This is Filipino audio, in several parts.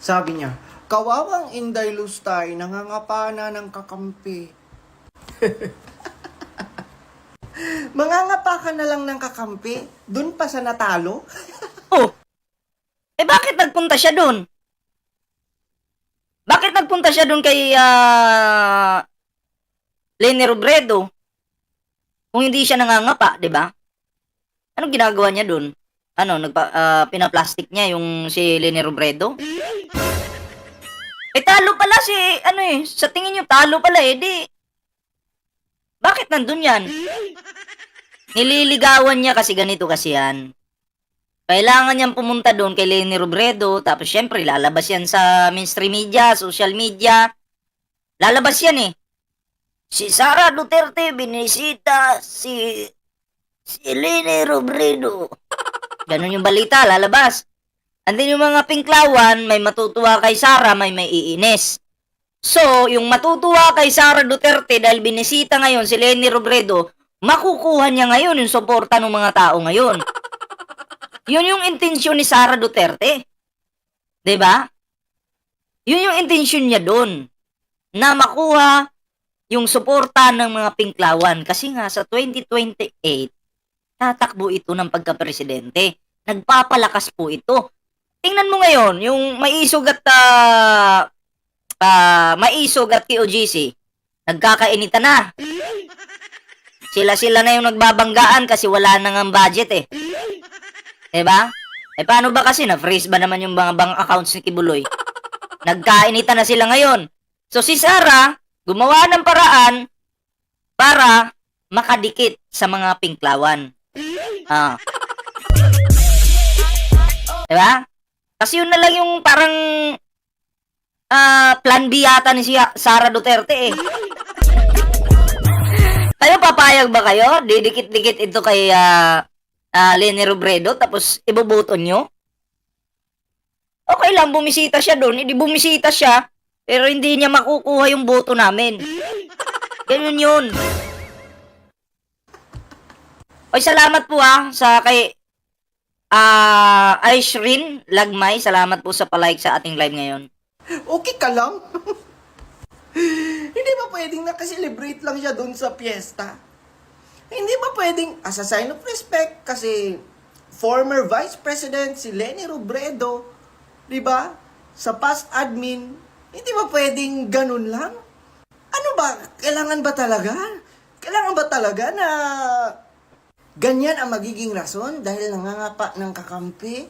Sabi niya, kawawang Inday Lustay, nangangapa na ng kakampi. Mangangapa ka na lang ng kakampi? Dun pa sa natalo? Oh, bakit nagpunta siya doon? Bakit nagpunta siya doon kay Leni Robredo? Kung hindi siya nangangapa, 'di ba? Anong ginagawa niya doon? Pinaplastic niya yung si Leni Robredo? Talo pala sa tingin niyo talo pala di. Bakit nandun yan? Nililigawan niya kasi ganito kasi yan. Kailangan niyang pumunta doon kay Leni Robredo, tapos syempre lalabas yan sa mainstream media, social media. Lalabas yan eh. Si Sara Duterte binisita si Leni Robredo. Ganun yung balita, lalabas. And then yung mga pinklawan, may matutuwa kay Sara, may iinis. So, yung matutuwa kay Sara Duterte dahil binisita ngayon si Leni Robredo, makukuha niya ngayon yung suporta ng mga tao ngayon. Yun yung intensyon ni Sara Duterte. 'Di ba? Yun yung intensyon niya doon. Na makuha yung suporta ng mga pinklawan. Kasi nga sa 2028, tatakbo ito ng pagka-presidente. Nagpapalakas po ito. Tingnan mo ngayon, yung Maisog at KOGC, nagkakainitan na. Sila na yung nagbabanggaan kasi wala nang ang budget eh. Diba? Paano ba kasi na-freeze ba naman yung mga bank accounts ni Kibuloy? Nagkainitan na sila ngayon. So si Sara, gumawa ng paraan para makadikit sa mga pinklawan. Diba? Kasi yun na lang yung parang plan B yata ni si Sara Duterte eh. Kayo papayag ba kayo? Didikit-dikit ito kay Leni Robredo tapos iboboto nyo? Okay lang, bumisita siya doon. Hindi bumisita siya, pero hindi niya makukuha yung boto namin. Ganun yun. Oy, salamat po sa kay Aishrin Lagmay. Salamat po sa palike sa ating live ngayon. Okay ka lang? Hindi ba pwedeng nakaselebrate lang siya doon sa piyesta? Hindi ba pwedeng, as a sign of respect, kasi former Vice President si Leni Robredo, di ba? Sa past admin, hindi ba pwedeng ganun lang? Ano ba? Kailangan ba talaga? Kailangan ba talaga na ganyan ang magiging rason dahil nangangapa ng kakampi?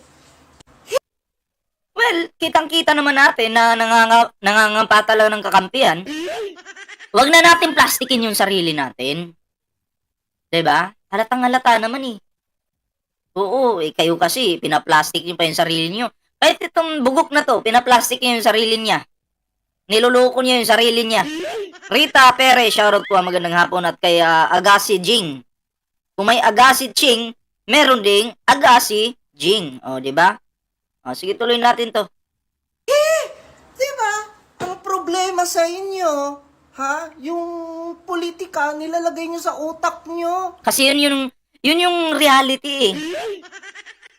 Well, kitang-kita naman natin na nangangampa talaga ng kakampihan. Huwag na natin plastikin yung sarili natin. 'Di ba? Halatang-halata naman eh. Oo, kayo kasi pinaplastic niyo pa yung sarili niyo. Kahit itong bugok na to, pinaplastic niyo yung sarili niya. Niloloko niyo yung sarili niya. Rita Perez, shoutout po, magandang hapon, at kay Agassi Jing. Kung may Agassi Ching, meron ding Agassi Jing. O, 'di ba? Sige, tuloy natin to. Diba? Ang problema sa inyo, yung politika, nilalagay nyo sa utak nyo. Kasi yun yung reality eh.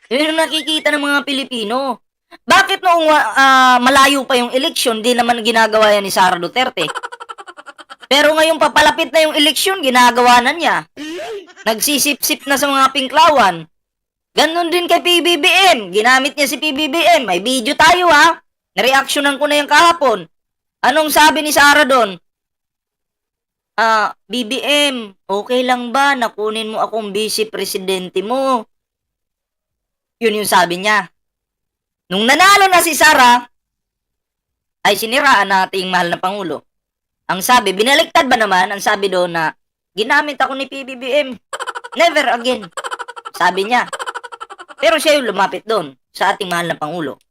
Yun yung nakikita ng mga Pilipino. Bakit noong malayo pa yung eleksyon, di naman ginagawa yan ni Sara Duterte? Pero ngayong papalapit na yung eleksyon, ginagawa na niya. Nagsisip-sip na sa mga pinklawan. Ganon din kay PBBM. Ginamit niya si PBBM. May video tayo Nareaksyonan ko na yung kahapon. Anong sabi ni Sara doon? BBM, okay lang ba na kunin mo akong vice presidente mo? Yun yung sabi niya. Nung nanalo na si Sara, ay siniraan nating mahal na Pangulo. Ang sabi, binaliktad ba naman? Ang sabi doon na, ginamit ako ni PBBM. Never again. Sabi niya. Pero siya yung lumapit doon sa ating mahal na Pangulo.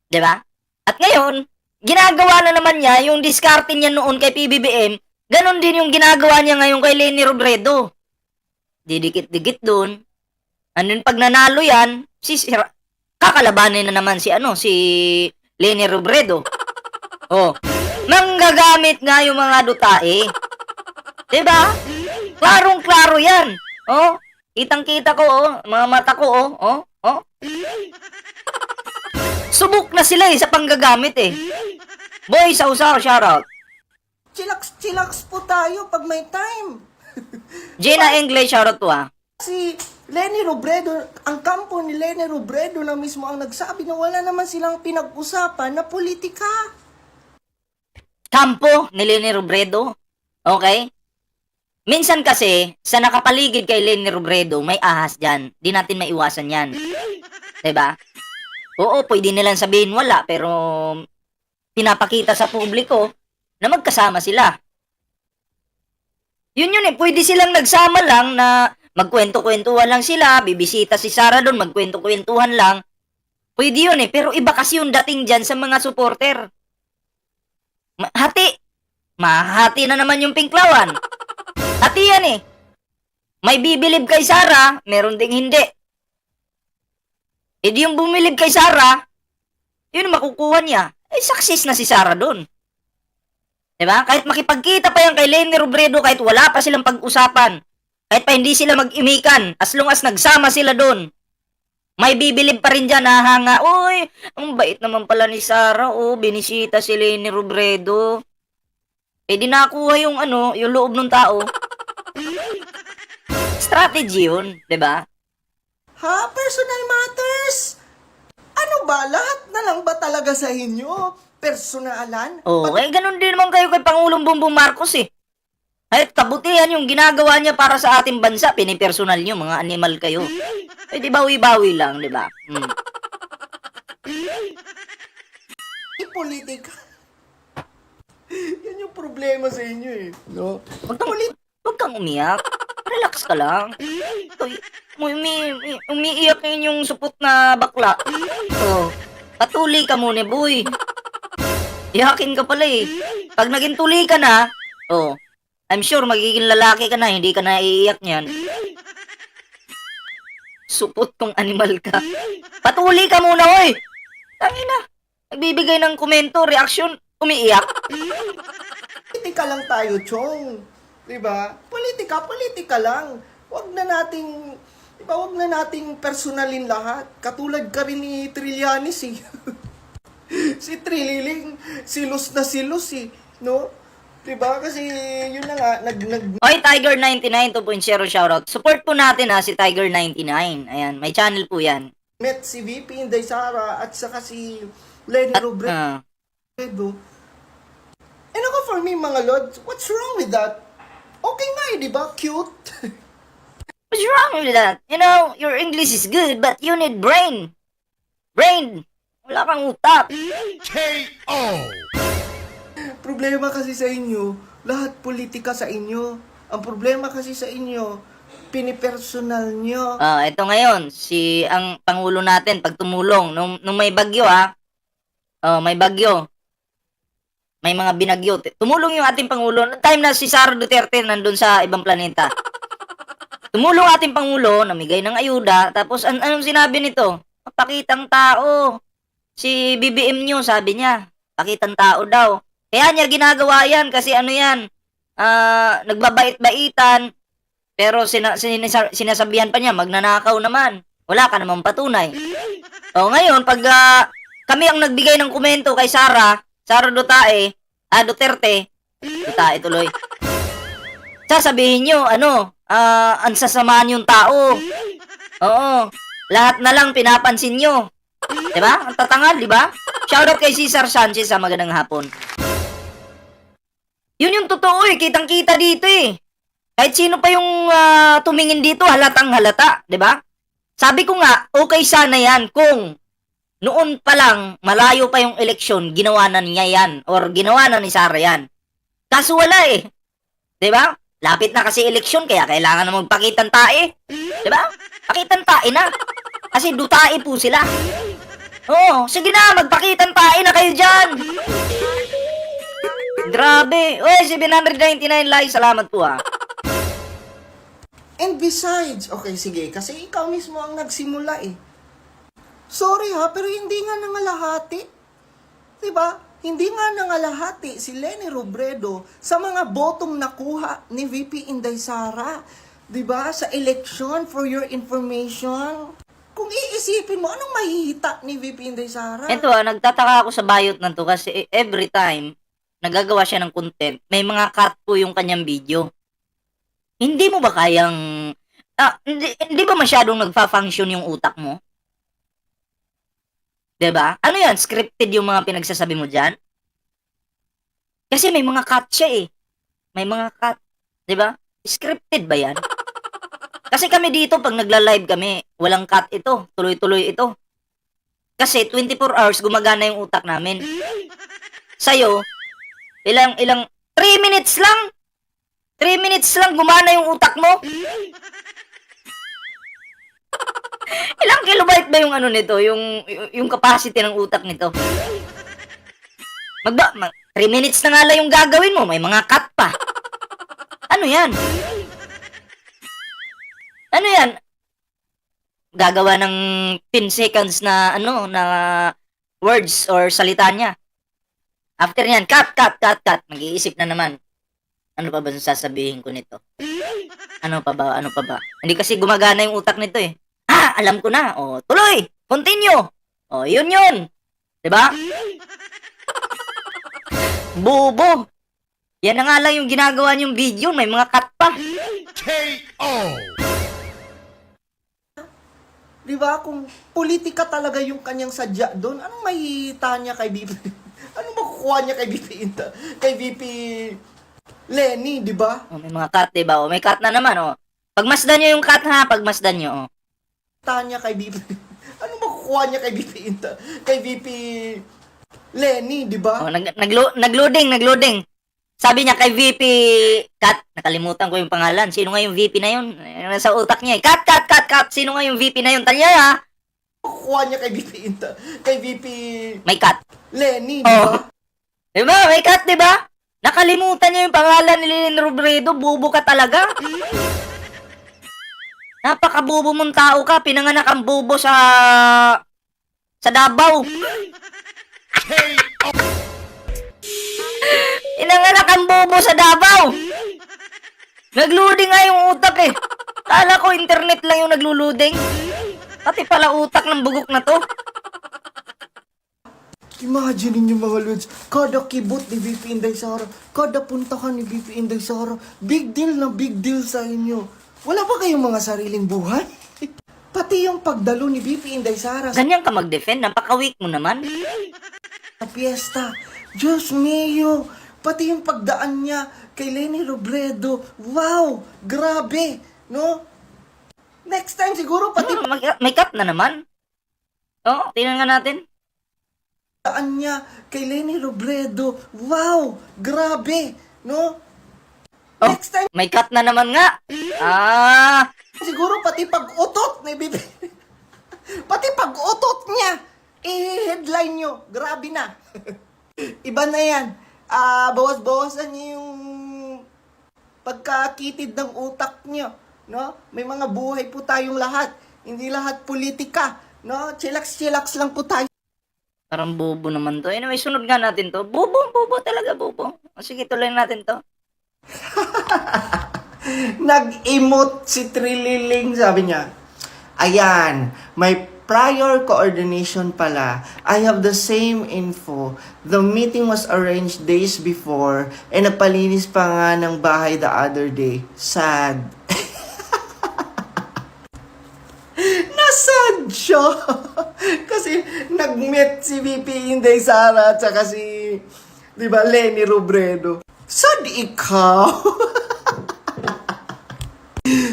'Di ba? At ngayon, ginagawa na naman niya yung diskarte niya noon kay PBBM, ganon din yung ginagawa niya ngayon kay Leni Robredo. Didikit-dikit doon. Ano pag nanalo yan, kakalabanin na naman si Leni Robredo. Manggagamit nga yung mga dutae. 'Di ba? Klarong-klaro yan. Kitang-kita ko, mga mata ko, Subok na sila sa panggagamit Boy, sausaw, shoutout. Chillax po tayo pag may time. Gina English, shoutout po Si Leni Robredo, ang kampo ni Leni Robredo na mismo ang nagsabi na wala naman silang pinag-usapan na politika. Kampo ni Leni Robredo. Okay? Minsan kasi, sa nakapaligid kay Leni Robredo, may ahas dyan. Di natin maiwasan yan. Diba? Oo, pwede nilang sabihin wala, pero pinapakita sa publiko na magkasama sila. Yun pwede silang nagsama lang na magkwento-kwentuhan lang sila, bibisita si Sara doon, magkwento-kwentuhan lang. Pwede yun pero iba kasi yung dating dyan sa mga supporter. Hati. Mahati na naman yung pinklawan. Hati yan May bibilib kay Sara, meron ding hindi. Di yung bumilib kay Sara, yun makukuha niya. Success na si Sara doon. Diba? Kahit makipagkita pa yan kay Leni Robredo, kahit wala pa silang pag-usapan, kahit pa hindi sila mag-imikan, as long as nagsama sila doon, may bibilib pa rin dyan, nahanga, uy, ang bait naman pala ni Sara, binisita si Leni Robredo. Di nakuha yung yung loob ng tao. Strategy yun, diba? Ha? Personal matters? Ano ba? Lahat na lang ba talaga sa inyo? Personalan? Ganun din naman kayo kay Pangulong Bongbong Marcos Kahit kabutihan yung ginagawa niya para sa ating bansa, pinipersonal niyo, mga animal kayo. Di bawi-bawi lang, di ba? Politika. Yan yung problema sa inyo no? Huwag kang umiyak. Relax ka lang. Umiiyak yun yung supot na bakla. Patuli ka muna, boy. Iyakin ka pala Pag naging tuli ka na, I'm sure magiging lalaki ka na, hindi ka na iiyak niyan. Supot kong animal ka. Patuli ka muna, oy! Tangina. Nagbibigay ng komento, reaksyon, umiiyak. Politika lang tayo, Chong. Diba? Politika lang. Wag na nating personalin lahat. Katulad ka rin ni Trillanes Si Trililing, silos na silos no? Diba? Kasi yun na nga, Oy, Tiger99 2.0 shoutout. Support po natin si Tiger99. Ayan, may channel po yan. met si VP Inday Sara at saka si Leni Robredo. And ako for me, mga lods, what's wrong with that? Okay nga diba? Cute. What's wrong with that? Your English is good, but you need brain. Brain. Wala kang utak. KO! Problema kasi sa inyo, lahat politika sa inyo. Ang problema kasi sa inyo, pinipersonal nyo. Ito ngayon, ang Pangulo natin, pag tumulong, nung may bagyo may bagyo. May mga binagyo. Tumulong yung ating Pangulo. Time na si Sara Duterte nandun sa ibang planeta. Tumulong ating Pangulo, namigay ng ayuda, tapos anong sinabi nito? Pakitang tao. Si BBM nyo, sabi niya, pakitang tao daw. Kaya niya ginagawa yan kasi nagbabait-baitan, pero sinasabihan pa niya, magnanakaw naman. Wala ka namang patunay. Ngayon, pag kami ang nagbigay ng komento kay Sara Duterte tuloy. Sasabihin nyo, ang sasamaan yung tao. Oo, lahat na lang pinapansin nyo. Diba? Ang tatangal, diba? Shoutout kay Cesar Sanchez sa magandang hapon. Yun yung totoo kitang-kita dito Kahit sino pa yung tumingin dito, halatang halata, diba? Sabi ko nga, okay sana yan kung noon pa lang, malayo pa yung eleksyon, ginawa na niya yan, or ginawa na ni Sara yan. Kaso wala diba? Lapit na kasi eleksyon, kaya kailangan na magpakitang tae. Diba? Pakitang tae na. Kasi dutae po sila. Sige na, magpakitang tae na kayo dyan. Grabe. Oy, 799 like, salamat po And besides, okay sige, kasi ikaw mismo ang nagsimula Sorry pero hindi nga nangalahati. Diba? Hindi nga nangalahati si Leni Robredo sa mga botong nakuha ni VP Inday Sara. Diba? Sa election, for your information. Kung iisipin mo, anong mahihita ni VP Inday Sara? Ito nagtataka ako sa bayot na to kasi every time nagagawa siya ng content, may mga cut po yung kanyang video. Hindi mo ba kayang, hindi ba masyadong nagfa-function yung utak mo? 'Di ba? Ano yan? Scripted yung mga pinagsasabi mo dyan? Kasi may mga cut siya eh. May mga cut. 'Di ba? Scripted ba yan? Kasi kami dito, pag nagla-live kami, walang cut ito. Tuloy-tuloy ito. Kasi 24 hours gumagana yung utak namin. Sa'yo, ilang 3 minutes lang. 3 minutes lang gumana yung utak mo. Ilang kilobyte ba yung ano nito, yung capacity ng utak nito? 3 minutes na nga lang yung gagawin mo, may mga cut pa. Ano yan? Ano yan? Gagawa ng 10 seconds na na words or salita niya. After niyan, cut. Mag-iisip na naman. Ano pa ba sasabihin ko nito? Ano pa ba? Hindi kasi gumagana yung utak nito eh. Alam ko na. Tuloy. Continue. Yun. 'Di ba? Bobo. Yan na nga lang yung ginagawa niyong video, may mga cut pa. KO! Di ba? Kung politika talaga yung kanyang sadya doon, anong mahihita niya kay VP? Anong makukuha niya kay VP Inda? Kay VP Lenny, di ba? May mga cut, 'di ba? May cut na naman, Pagmasdan niyo yung cut ha, pagmasdan niyo, Tanya kay VP. Anong makukuha niya kay VP Inda? Kay VP Lenny, di ba? Nagloading. Sabi niya kay VP Cut, nakalimutan ko yung pangalan. Sino nga yung VP na yun? Nasa utak niya eh. Cut. Sino nga yung VP na yun? Tanya ha? Makukuha niya kay VP Inda? Kay VP May cut. Lenny, di ba? Diba? May cut, diba? Nakalimutan niya yung pangalan ni Leni Robredo. Bobo ka talaga. Napakabobo mong tao ka. Pinanganak ang bobo sa Davao. Pinanganak ang bobo sa Davao. Nagloading nga yung utak eh. Kala ko internet lang yung nagluluding. Pati pala utak ng bugok na to. Imagine ninyo mga lods, kada kibot ni VP Inday Sara, kada puntahan ni VP Inday Sara, big deal na big deal sa inyo. Wala ba kayong mga sariling buhay? Pati yung pagdalo ni VP Inday Sara sa Ganyan ka mag-defend. Napaka-weak mo naman. piyesta. Diyos mio, pati yung pagdaan niya kay Leni Robredo. Wow, grabe, no? Next time siguro pati May cut na naman. Tingnan nga natin. pagdaan niya kay Leni Robredo. Wow, grabe, no? Next time May cut na naman nga. siguro pati pag-utot ni VP. Pati pag-utot niya, i-headline nyo. Grabe na. Iba na yan. Bawas-bawasan niyo yung pagkakitid ng utak niyo. No? May mga buhay po tayong lahat. Hindi lahat politika. No? Chillax lang po tayo. Parang bobo naman to. Anyway, sunod nga natin to. Bobo talaga, bobo. Sige, tuloy natin to. Nag-emote si Trililing, sabi niya. Ayan, may prior coordination pala. I have the same info. The meeting was arranged days before and nagpalinis pa nga ng bahay the other day. Sad. Nasad siya. Kasi nag-meet si VP Inday Sara at saka si, di ba, Leni Robredo. Sad ikaw?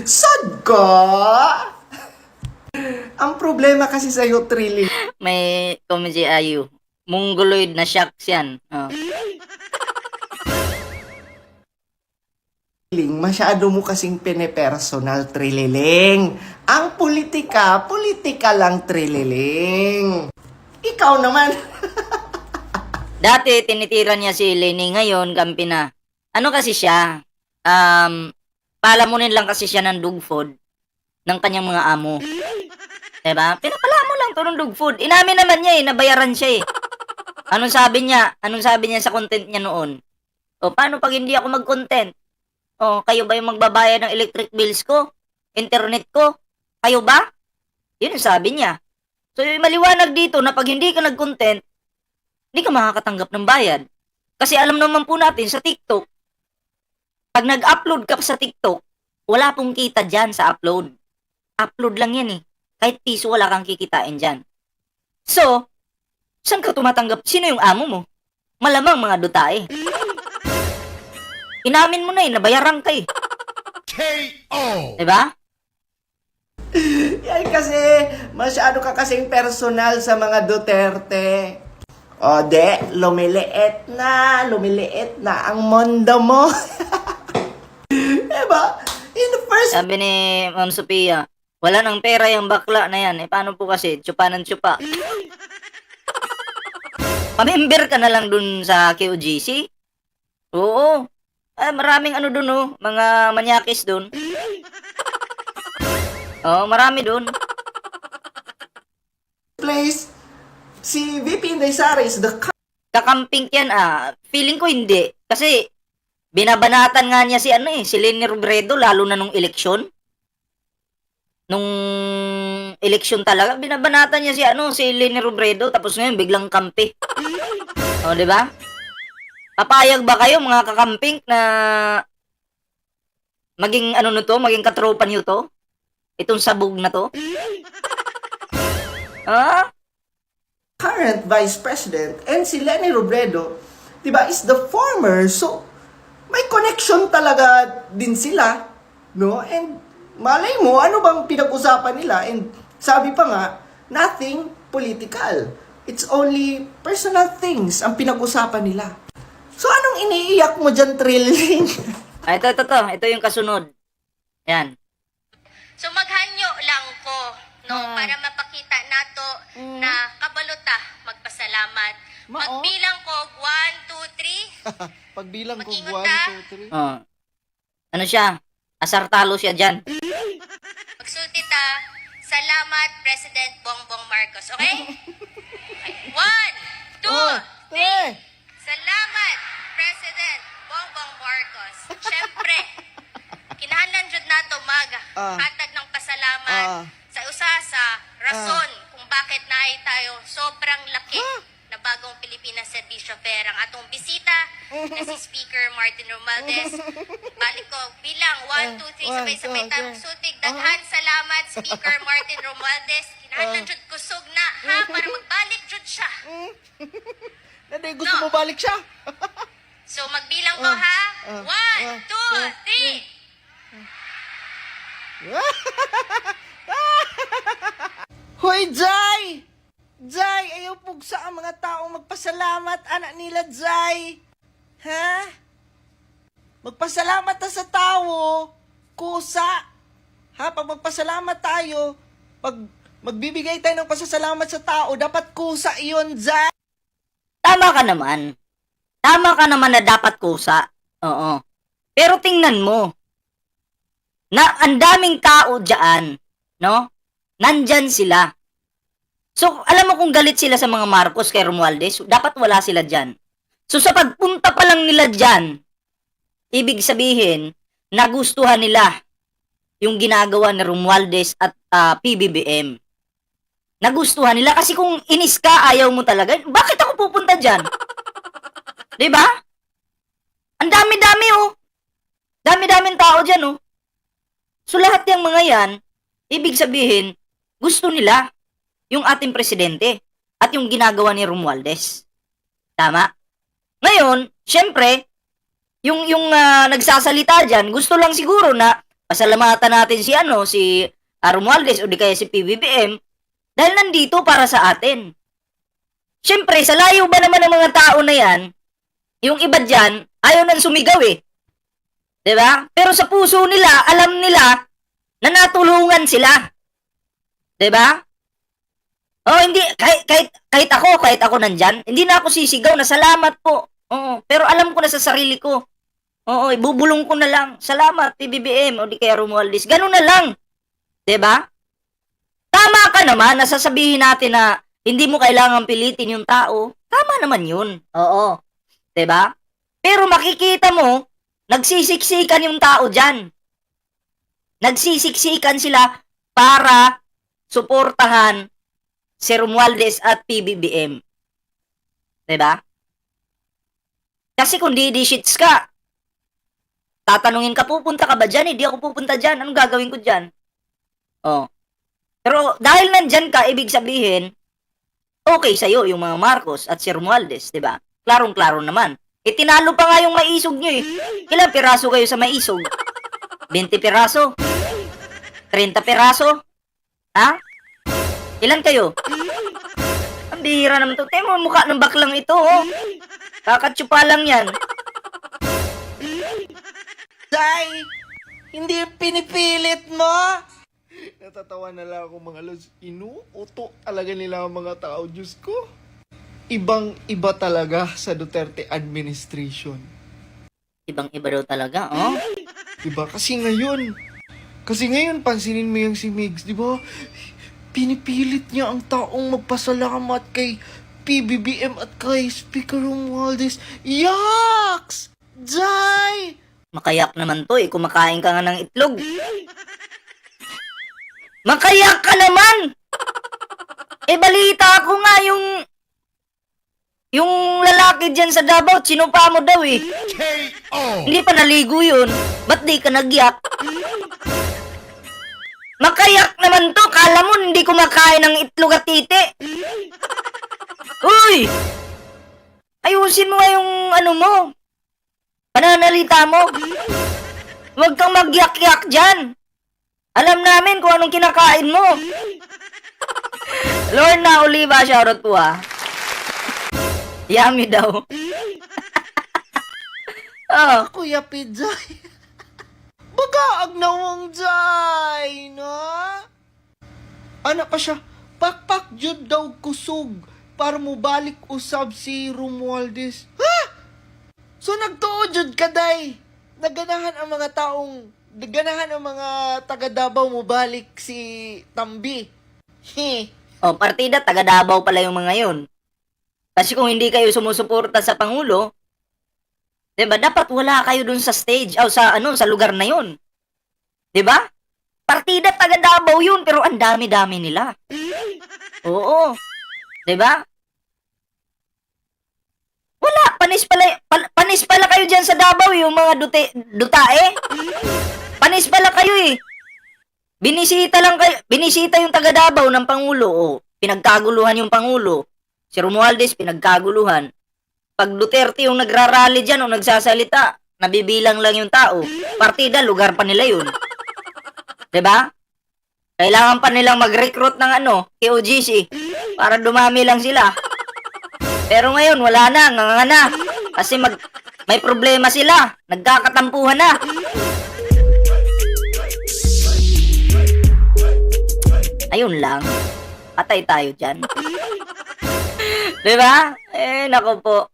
Sad ka? Ang problema kasi sa'yo, Trilling, May comment si Ayu. Mongoloid na shocks yan. masyado mo kasing pine-personal, Trililing. Ang politika, politika lang, Trililing. Ikaw naman. Dati, tinitira niya si Lenny. Ngayon, kampi na. Ano kasi siya? Palamunin lang kasi siya ng dog food ng kanyang mga amo. Diba? Pinapalamo lang to ng dog food. Inamin naman niya nabayaran siya eh. Anong sabi niya? Anong sabi niya sa content niya noon? Paano pag hindi ako mag-content? Kayo ba yung magbabayad ng electric bills ko? Internet ko? Kayo ba? Yun yung sabi niya. So, yung maliwanag dito na pag hindi ka nag-content, hindi ka makakatanggap ng bayad. Kasi alam naman po natin sa TikTok, pag nag-upload ka sa TikTok, wala pong kita dyan sa upload. Upload lang yan eh. Kahit piso wala kang kikitain dyan. So, saan ka tumatanggap? Sino yung amo mo? Malamang mga dutae. Inamin mo na eh, nabayaran ka eh. KO. Diba? Yan kasi, masyado ka kasing personal sa mga Duterte. O lumiliit na ang mundo mo. Diba? In the first Sabi ni Ma'am Sophia, wala nang pera yung bakla na yan. Eh, paano po kasi? Tsupa ng tsupa. Pamember ka na lang dun sa KOGC? Oo. Maraming ano dun, oh. Mga manyakis dun. Oo, marami dun. place, si VP Inday Sara is the Kakamping yan, feeling ko hindi. Kasi, binabanatan nga niya si si Leni Robredo, lalo na nung eleksyon. Nung eleksyon talaga, binabanatan niya si Leni Robredo, tapos ngayon, biglang kampi. O, di ba? Papayag ba kayo, mga kakamping, na maging maging katropa niyo to? Itong sabog na to? current Vice President and si Leni Robredo, diba, is the former. So, may connection talaga din sila, no? And malay mo, ano bang pinag-usapan nila? And sabi pa nga, nothing political. It's only personal things ang pinag-usapan nila. So, anong iniiyak mo dyan, Trilling? Ito yung kasunod. Yan. So maghanyo lang ko no para mapakita nato na kabalota magpasalamat. Magbilang ko 1 2 3. Pagbilang ko, Mag-ingot 1, 2, 3. Ano siya? Asartalo siya dyan. Magsulti ta. Salamat President Bongbong Marcos. Okay? Okay. 1 2 3. Salamat President Bongbong Marcos. Syempre, kinahanglan jud nato hatag ng pasalamat sa usa sa rason kung bakit naay tayo sobrang laki na bagong Pilipinas Servisyo Fair ang atong bisita na si Speaker Martin Romualdez. Balik ko bilang 1 2 3 sabay-sabay tayong sutig. Daghan salamat Speaker Martin Romualdez. Kinahanglan jud kusog na para magbalik jud siya. Nanay, gusto mo balik siya? So magbilang ko 1 2 3. Hoy, Jai! Jai, ayaw pugsa ang mga taong magpasalamat, anak nila, Jai. Ha? Magpasalamat na sa tao, kusa. Ha? Pag magpasalamat tayo, pag magbibigay tayo ng pasasalamat sa tao, dapat kusa iyon, Jai. Tama ka naman. Tama ka naman na dapat kusa. Oo. Pero tingnan mo, na ang daming tao dyan, no? Nandyan sila. So, alam mo kung galit sila sa mga Marcos kay Romualdez, dapat wala sila dyan. So, sa pagpunta pa lang nila dyan, ibig sabihin, nagustuhan nila yung ginagawa ni Romualdez at PBBM. Nagustuhan nila kasi kung inis ka, ayaw mo talaga, bakit ako pupunta dyan? Diba? Ang dami-dami, oh. Dami-daming tao dyan, oh. So, lahat yung mga yan, ibig sabihin, gusto nila yung ating presidente at yung ginagawa ni Romualdez. Tama? Ngayon, syempre, yung nagsasalita dyan, gusto lang siguro na pasalamatan natin si Romualdez o di kaya si PBBM dahil nandito para sa atin. Syempre, sa layo ba naman ng mga tao na yan, yung iba dyan, ayaw nang sumigaw eh. Diba? Pero sa puso nila, alam nila na natulungan sila. Diba? Oh, hindi, kahit ako nandyan, hindi na ako sisigaw na salamat po. Oo, pero alam ko na sa sarili ko. Oo, ibubulong ko na lang. Salamat, PBBM, o di kaya Romualdez. Ganun na lang. Diba? Tama ka naman na sasabihin natin na hindi mo kailangan pilitin yung tao. Tama naman yun. Oo. Diba? Pero makikita mo, nagsisiksikan yung tao dyan. Nagsisiksikan sila para suportahan si Romualdez at PBBM. Diba? Kasi kung di-shits ka, tatanungin ka, pupunta ka ba dyan? Hindi ako pupunta dyan. Anong gagawin ko dyan? Oh. Pero dahil nandyan ka, ibig sabihin, okay sa'yo yung mga Marcos at si Romualdez, diba? Klarong-klaro naman. Tinalo pa nga yung maisog nyo eh. Ilang piraso kayo sa maisog? 20 piraso? 30 piraso? Ha? Ilan kayo? Ang bihira naman to. Temo, mukha ng baklang ito, oh. Kakatsupa lang yan. Day, hindi pinipilit mo. Natatawa na lang ako mga lods. Inuuto talaga nila ang mga tao. Diyos ko. Ibang-iba talaga sa Duterte administration. Ibang-iba daw talaga, oh. Diba? Kasi ngayon, pansinin mo yung si Migs, di ba? Pinipilit niya ang taong magpasalamat kay PBBM at kay Speaker Romualdez. Yaks! Jai! Makayak naman to eh. Kumakain ka nga ng itlog. Makayak ka naman! Balita ko nga yung lalaki dyan sa Davao, sinupa mo daw eh. KO. Hindi pa naligo yun. Ba't di ka nagyak? Makayak naman to. Kala mo hindi kumakain ng itlog at titi. Uy! Ayusin mo nga yung ano mo. Pananalita mo. Huwag kang magyak-yak dyan. Alam namin kung anong kinakain mo. Lorna Oliva, shoutout po ah. Yummy daw. Oh, Kuya Pijay. Bagaag na mong Jai, no? Ano pa siya? Pakpak jud daw kusog para mo balik usab si Romualdez. Ha? So nagtuo jud ka, day. Naganahan ang mga taga Davao mo balik si Tambi. oh, partida, taga Davao pala yung mga yun. Kasi kung hindi kayo sumusuporta sa Pangulo, diba, dapat wala kayo dun sa stage, o sa lugar na yun. Diba? Partida, taga Davao yun, pero ang dami-dami nila. Oo. Diba? Wala, panis pala kayo dyan sa Davao, yung mga dutae. Panis pala kayo eh. Binisita yung taga Davao ng Pangulo, o pinagkaguluhan yung Pangulo. Si Romualdez, pinagkaguluhan. Pag Duterte yung nagrarally dyan o nagsasalita, nabibilang lang yung tao. Partida, lugar pa nila yun. Diba? Kailangan pa nilang mag-recruit ng KOGC para dumami lang sila. Pero ngayon, wala na, nganganga na. Kasi may problema sila. Nagkakatampuhan na. Ayun lang. Patay tayo dyan. Diba? Nako po.